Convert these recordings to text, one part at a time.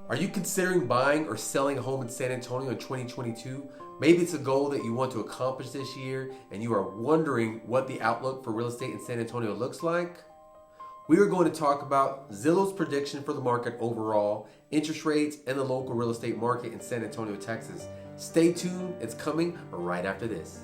Are you considering buying or selling a home in San Antonio in 2022? Maybe it's a goal that you want to accomplish this year and you are wondering what the outlook for real estate in San Antonio looks like. We are going to talk about Zillow's prediction for the market overall, interest rates, and the local real estate market in San Antonio, Texas. Stay tuned, it's coming right after this.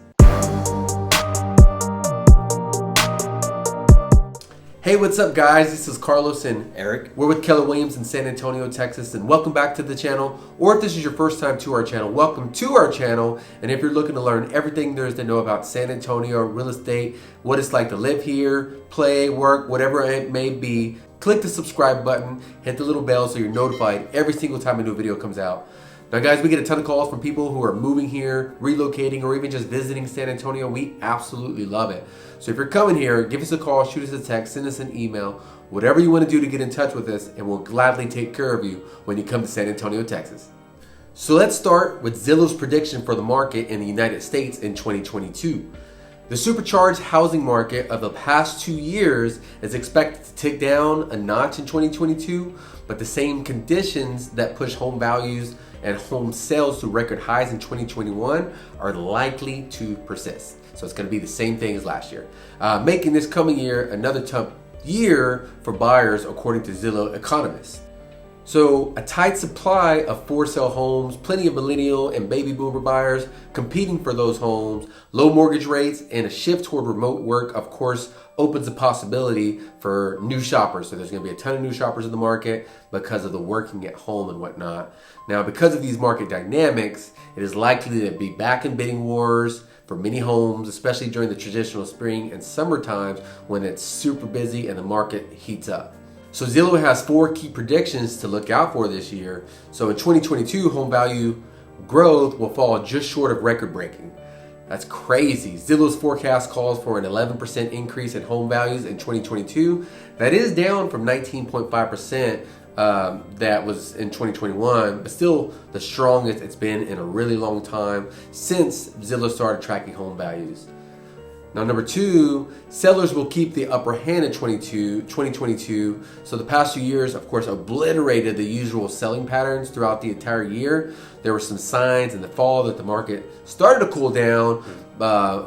Hey, what's up guys? This is Carlos and Eric. We're with Keller Williams in San Antonio, Texas, and welcome back to the channel. Or if this is your first time to our channel, welcome to our channel. And if you're looking to learn everything there is to know about San Antonio real estate, what it's like to live here, play, work, whatever it may be, click the subscribe button, hit the little bell so you're notified every single time a new video comes out. Now guys, we get a ton of calls from people who are moving here, relocating, or even just visiting San Antonio. We absolutely love it. So if you're coming here, give us a call, shoot us a text, send us an email, whatever you want to do to get in touch with us, and we'll gladly take care of you when you come to San Antonio, Texas. So let's start with Zillow's prediction for the market in the United States in 2022. The supercharged housing market of the past 2 years is expected to tick down a notch in 2022, but the same conditions that push home values and home sales to record highs in 2021 are likely to persist. So it's going to be the same thing as last year, making this coming year another tough year for buyers, according to Zillow economists. So a tight supply of for-sale homes, plenty of millennial and baby boomer buyers competing for those homes, low mortgage rates, and a shift toward remote work, of course, opens a possibility for new shoppers. So there's going to be a ton of new shoppers in the market because of the working at home and whatnot. Now, because of these market dynamics, it is likely to be back in bidding wars for many homes, especially during the traditional spring and summer times when it's super busy and the market heats up. So Zillow has 4 key predictions to look out for this year. So in 2022, home value growth will fall just short of record breaking. That's crazy. Zillow's forecast calls for an 11% increase in home values in 2022. That is down from 19.5% that was in 2021, but still the strongest it's been in a really long time since Zillow started tracking home values. Now, number 2, sellers will keep the upper hand in 2022. So the past 2 years, of course, obliterated the usual selling patterns throughout the entire year. There were some signs in the fall that the market started to cool down.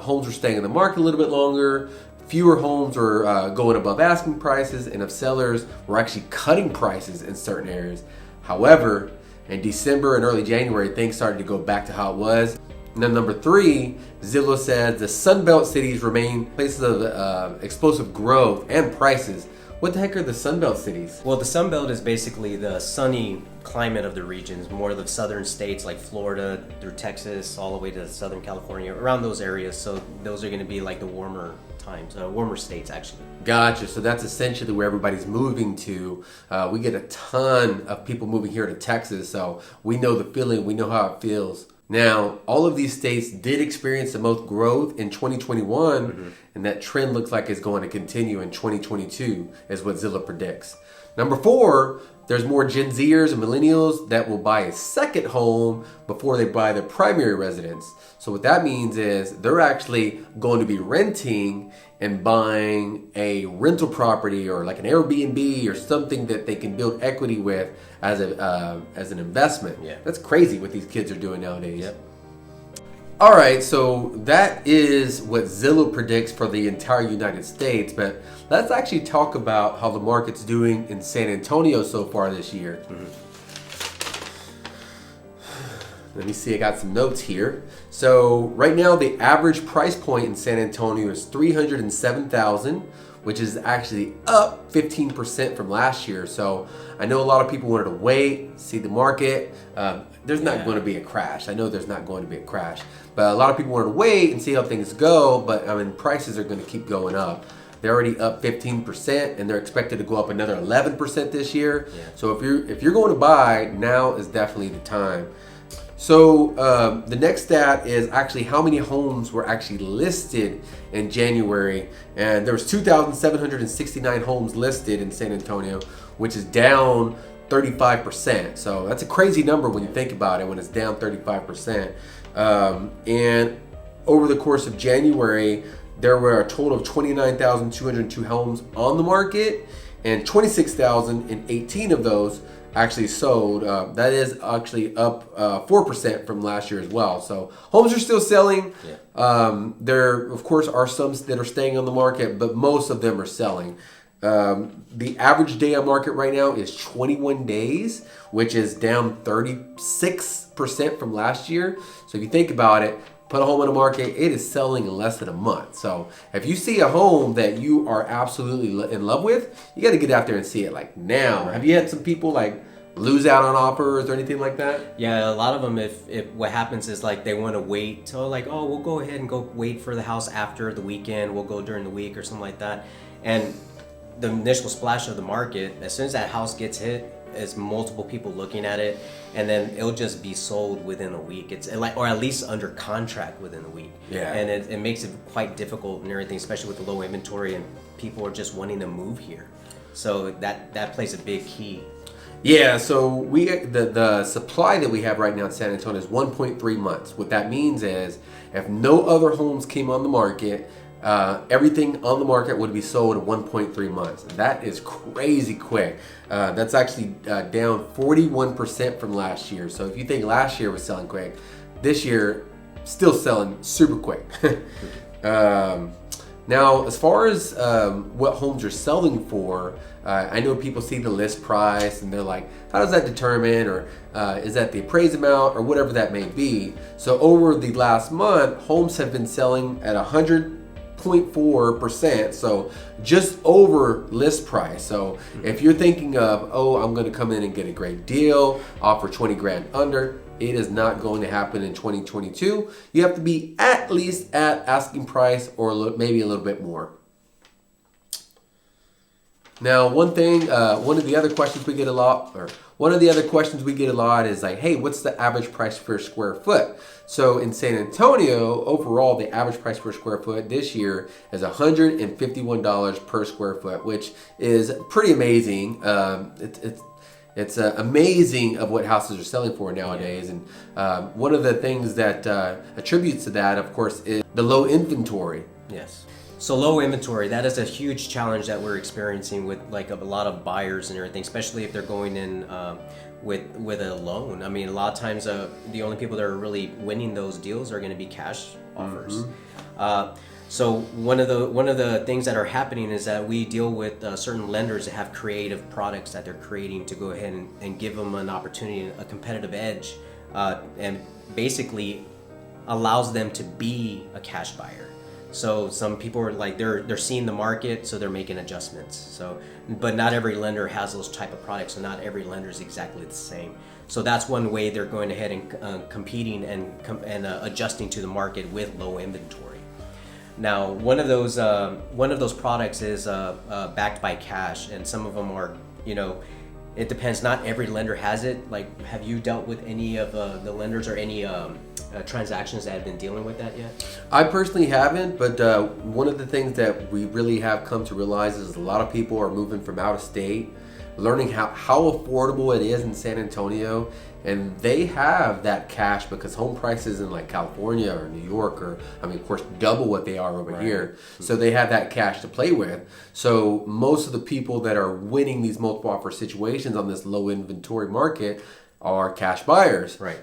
Homes were staying in the market a little bit longer. Fewer homes were going above asking prices, and if sellers were actually cutting prices in certain areas. However, in December and early January, things started to go back to how it was. And then number 3, Zillow says the Sun Belt cities remain places of explosive growth and prices. What the heck are the Sun Belt cities? Well, the Sun Belt is basically the sunny climate of the regions, more of the southern states like Florida through Texas, all the way to Southern California, around those areas. So those are going to be like the warmer times, warmer states actually. Gotcha. So that's essentially where everybody's moving to. We get a ton of people moving here to Texas, so we know the feeling, we know how it feels. Now, all of these states did experience the most growth in 2021, and that trend looks like it's going to continue in 2022, is what Zillow predicts. Number 4, there's more Gen Zers and millennials that will buy a second home before they buy their primary residence. So what that means is they're actually going to be renting and buying a rental property or like an Airbnb or something that they can build equity with as an investment. Yeah. That's crazy what these kids are doing nowadays. Yep. All right, so that is what Zillow predicts for the entire United States, but let's actually talk about how the market's doing in San Antonio so far this year. Let me see, I got some notes here. So right now the average price point in San Antonio is $307,000, which is actually up 15% from last year. So I know a lot of people wanted to wait, see the market. There's not going to be a crash. I know there's not going to be a crash, but a lot of people wanted to wait and see how things go. But I mean, prices are going to keep going up. They're already up 15%, and they're expected to go up another 11% this year. Yeah. So if you're going to buy, now is definitely the time. So the next stat is actually how many homes were actually listed in January, and there was 2,769 homes listed in San Antonio, which is down 35%. So that's a crazy number when you think about it, when it's down 35%. And over the course of January, there were a total of 29,202 homes on the market, and 26,018 of those actually sold. That is actually up 4% from last year as well. So homes are still selling. There, of course, are some that are staying on the market, but most of them are selling. The average day on market right now is 21 days, which is down 36% from last year. So if you think about it, put a home on the market, it is selling in less than a month. So if you see a home that you are absolutely in love with, you got to get out there and see it like now. Right. Have you had some people like lose out on offers or anything like that? Yeah, a lot of them, if what happens is like they want to wait till like, oh, we'll go ahead and go wait for the house after the weekend. We'll go during the week or something like that. And the initial splash of the market, as soon as that house gets hit, is multiple people looking at it, and then it'll just be sold within a week. It's like, or at least under contract within a week. Yeah. And it makes it quite difficult and everything, especially with the low inventory and people are just wanting to move here. So that plays a big key. Yeah, so the supply that we have right now in San Antonio is 1.3 months. What that means is if no other homes came on the market, everything on the market would be sold in 1.3 months. That is crazy quick. That's actually down 41% from last year. So if you think last year was selling quick, this year still selling super quick. Now, as far as what homes are selling for, I know people see the list price and they're like, how does that determine, or is that the appraised amount, or whatever that may be. So over the last month, homes have been selling at 100.4%, so just over list price. So if you're thinking of, oh, I'm going to come in and get a great deal, offer 20 grand under, it is not going to happen in 2022. You have to be at least at asking price, or maybe a little bit more. Now, one of the other questions we get a lot is like, hey, what's the average price per square foot? So in San Antonio, overall, the average price per square foot this year is $151 per square foot, which is pretty amazing. It's amazing of what houses are selling for nowadays. And one of the things that attributes to that, of course, is the low inventory. Yes. So low inventory, that is a huge challenge that we're experiencing with like a lot of buyers and everything, especially if they're going in with a loan. I mean, a lot of times the only people that are really winning those deals are going to be cash offers. Mm-hmm. So one of the things that are happening is that we deal with certain lenders that have creative products that they're creating to go ahead and give them an opportunity, a competitive edge, and basically allows them to be a cash buyer. So some people are like they're seeing the market, so they're making adjustments. So, but not every lender has those type of products, so not every lender is exactly the same. So that's one way they're going ahead and competing and adjusting to the market with low inventory. Now, one of those products is backed by cash, and some of them are, it depends. Not every lender has it. Like, have you dealt with any of the lenders or any transactions that have been dealing with that yet? I personally haven't, but one of the things that we really have come to realize is a lot of people are moving from out of state, learning how affordable it is in San Antonio, and they have that cash because home prices in like California or New York are, of course, double what they are over here. So they have that cash to play with. So most of the people that are winning these multiple offer situations on this low inventory market are cash buyers. Right.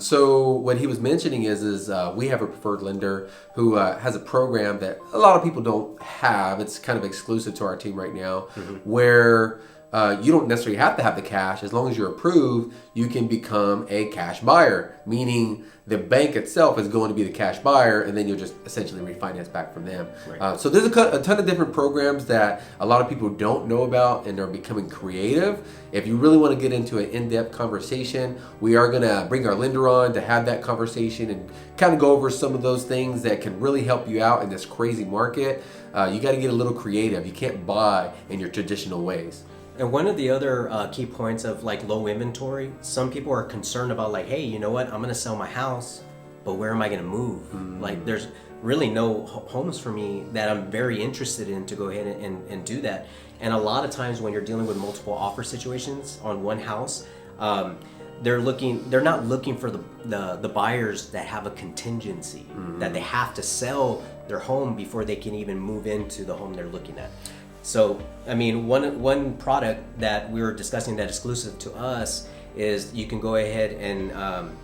So what he was mentioning is we have a preferred lender who has a program that a lot of people don't have. It's kind of exclusive to our team right now, where you don't necessarily have to have the cash. As long as you're approved, you can become a cash buyer, meaning the bank itself is going to be the cash buyer, and then you'll just essentially refinance back from them. Right. So there's a ton of different programs that a lot of people don't know about, and they're becoming creative. If you really want to get into an in-depth conversation, we are going to bring our lender on to have that conversation and kind of go over some of those things that can really help you out in this crazy market. You got to get a little creative. You can't buy in your traditional ways. And one of the other key points of like low inventory, some people are concerned about like, hey, you know what? I'm going to sell my house, but where am I going to move? Mm-hmm. Like there's really no homes for me that I'm very interested in to go ahead and do that. And a lot of times when you're dealing with multiple offer situations on one house, they're not looking for the buyers that have a contingency, that they have to sell their home before they can even move into the home they're looking at. So, I mean, one product that we were discussing that exclusive to us is you can go ahead and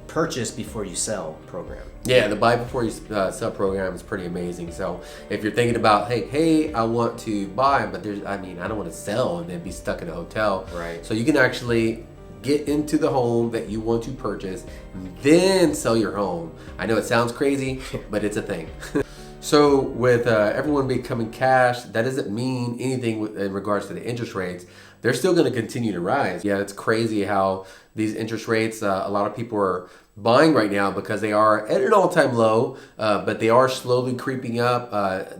purchase before you sell program. Yeah, the buy before you sell program is pretty amazing. So if you're thinking about, hey, I want to buy, but I don't want to sell and then be stuck in a hotel. Right. So you can actually get into the home that you want to purchase and then sell your home. I know it sounds crazy, but it's a thing. So with everyone becoming cash, that doesn't mean anything in regards to the interest rates. They're still going to continue to rise. Yeah, it's crazy how these interest rates, a lot of people are buying right now because they are at an all-time low, but they are slowly creeping up.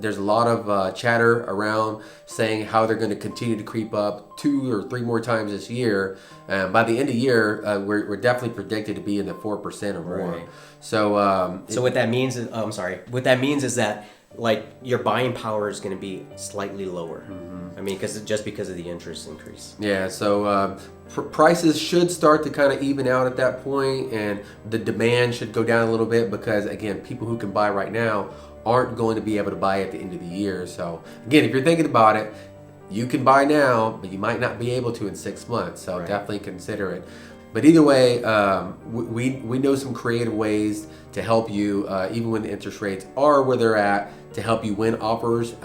There's a lot of chatter around saying how they're going to continue to creep up 2 or 3 more times this year. By the end of the year, we're definitely predicted to be in the 4% or more. Right. So, so what that means is, what that means is that like your buying power is going to be slightly lower. Mm-hmm. I mean, because of the interest increase. Yeah. So prices should start to kind of even out at that point, and the demand should go down a little bit because again, people who can buy right now aren't going to be able to buy at the end of the year. So again, if you're thinking about it, you can buy now, but you might not be able to in 6 months. So definitely consider it. But either way, we know some creative ways to help you, even when the interest rates are where they're at, to help you win offers.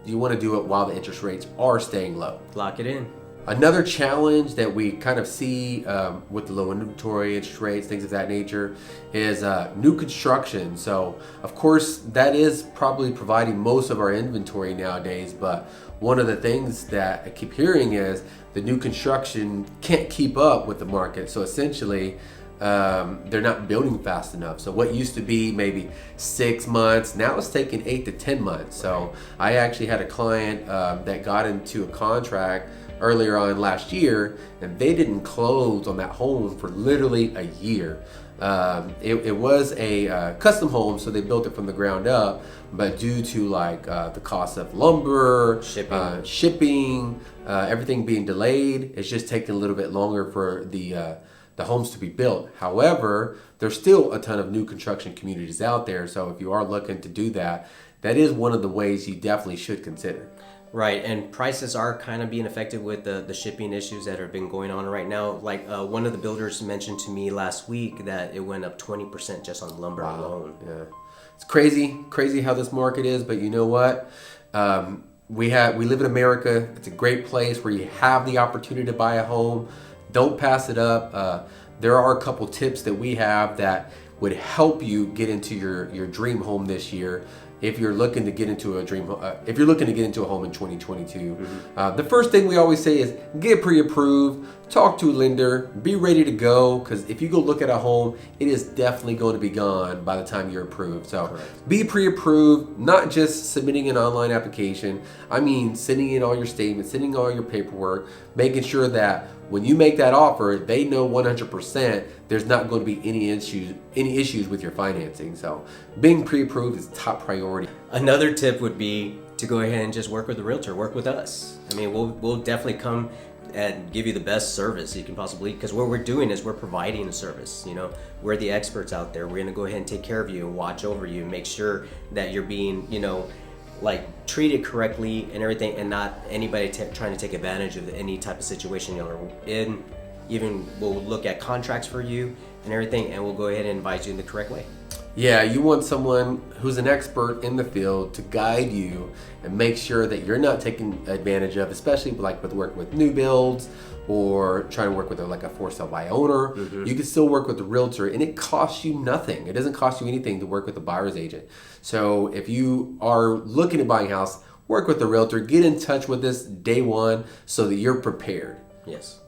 You want to do it while the interest rates are staying low. Lock it in. Another challenge that we kind of see with the low inventory, interest rates, things of that nature, is new construction. So, of course, that is probably providing most of our inventory nowadays. But one of the things that I keep hearing is the new construction can't keep up with the market. So essentially, they're not building fast enough. So what used to be maybe 6 months, now it's taking 8 to 10 months. So I actually had a client that got into a contract earlier on last year, and they didn't close on that home for literally a year. It was a custom home, so they built it from the ground up, but due to like the cost of lumber, shipping, everything being delayed, it's just taking a little bit longer for the homes to be built. However, there's still a ton of new construction communities out there, so if you are looking to do that, that is one of the ways you definitely should consider. Right, and prices are kind of being affected with the shipping issues that have been going on right now. Like one of the builders mentioned to me last week that it went up 20% just on lumber alone. Yeah, it's crazy how this market is. But you know what? We live in America. It's a great place where you have the opportunity to buy a home. Don't pass it up. There are a couple tips that we have that would help you get into your dream home this year. If you're looking to get into a if you're looking to get into a home in 2022, the first thing we always say is get pre-approved, talk to a lender, be ready to go. Because if you go look at a home, it is definitely going to be gone by the time you're approved. So be pre-approved, not just submitting an online application. I mean, sending in all your statements, sending all your paperwork, making sure that when you make that offer, they know 100% there's not going to be any issues with your financing. So being pre-approved is top priority. Another tip would be to go ahead and just work with the realtor, work with us. I mean, we'll definitely come and give you the best service you can possibly, because what we're doing is we're providing a service. You know, we're the experts out there. We're going to go ahead and take care of you and watch over you and make sure that you're being, like treated correctly and everything, and not anybody trying to take advantage of any type of situation you're in. Even we'll look at contracts for you and everything, and we'll go ahead and advise you in the correct way. Yeah, you want someone who's an expert in the field to guide you and make sure that you're not taken advantage of, especially like with working with new builds or trying to work with like a for sale by owner. You can still work with the realtor, and it costs you nothing. It doesn't cost you anything to work with the buyer's agent. So if you are looking at buying a house, work with the realtor, get in touch with us day one so that you're prepared. Yes.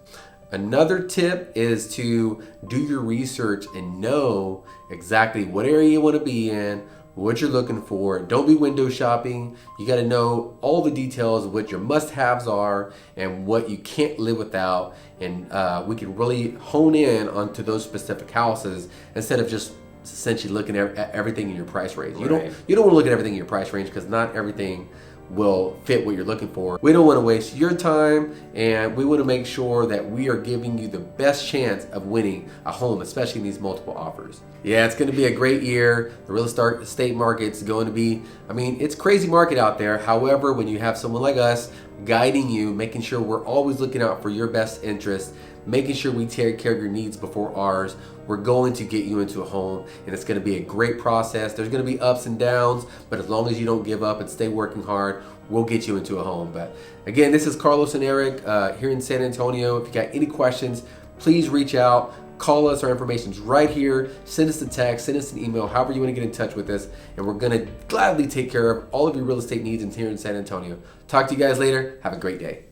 Another tip is to do your research and know exactly what area you want to be in, what you're looking for. Don't be window shopping. You got to know all the details of what your must-haves are and what you can't live without. And we can really hone in onto those specific houses instead of just essentially looking at everything in your price range. You don't want to look at everything in your price range because not everything will fit what you're looking for. We don't want to waste your time, and we want to make sure that we are giving you the best chance of winning a home, especially in these multiple offers. Yeah, it's going to be a great year. The real estate market's going to be, it's crazy market out there. However, when you have someone like us guiding you, making sure we're always looking out for your best interest, making sure we take care of your needs before ours, we're going to get you into a home, and it's going to be a great process. There's going to be ups and downs, but as long as you don't give up and stay working hard, we'll get you into a home. But again, this is Carlos and Eric here in San Antonio. If you got any questions, please reach out. Call us. Our information's right here. Send us a text, send us an email, however you want to get in touch with us, and we're going to gladly take care of all of your real estate needs here in San Antonio. Talk to you guys later. Have a great day.